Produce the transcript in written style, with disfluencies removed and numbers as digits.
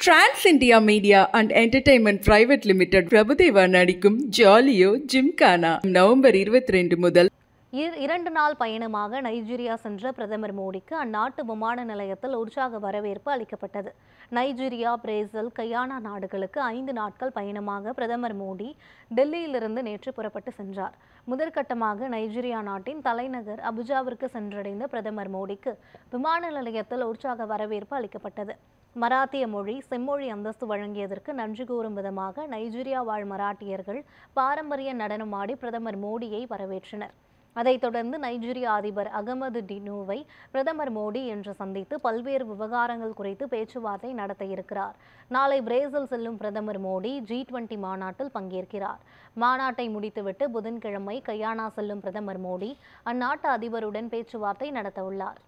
Trans India media and entertainment private limited Prabhudeva நடிக்கும் ஜாலியோ gymkhana November 22 முதல் 2 நாள் பயணமாக நைஜீரியா சென்ற பிரதமர் மோடிக்கு அந்நாட்டு விமான நிலையத்தில் உற்சாக வரவேற்பு அளிக்கப்பட்டது. நைஜீரியா, பிரேசில், கயானா நாடுகளுக்கு 5 நாட்கள் பயணமாக பிரதமர் மோடி டெல்லியிலிருந்து நேற்று புறப்பட்டு சென்றார். முதற்கட்டமாக நைஜீரியா நாட்டின் தலைநகர் அபுஜாவிற்கு சென்றடைந்த பிரதமர் மோடிக்கு விமான நிலையத்தில் உற்சாக வரவேற்பு அளிக்கப்பட்டது. மராத்திய மொழி செம்மொழி அந்தஸ்து வழங்கியதற்கு நன்றி கூறும் விதமாக நைஜீரியா வாழ் மராட்டியர்கள் பாரம்பரிய நடனமாடி பிரதமர் மோடியை வரவேற்றனர். அதைத் தொடர்ந்து நைஜீரிய அதிபர் அகமது டினோவை பிரதமர் மோடி இன்று சந்தித்து பல்வேறு விவகாரங்கள் குறித்து பேச்சுவார்த்தை நடத்த இருக்கிறார். நாளை பிரேசில் செல்லும் பிரதமர் மோடி G20 மாநாட்டில் பங்கேற்கிறார். மாநாட்டை முடித்துவிட்டு புதன்கிழமை கயானா செல்லும் பிரதமர் மோடி அந்நாட்டு அதிபருடன் பேச்சுவார்த்தை நடத்த உள்ளார்.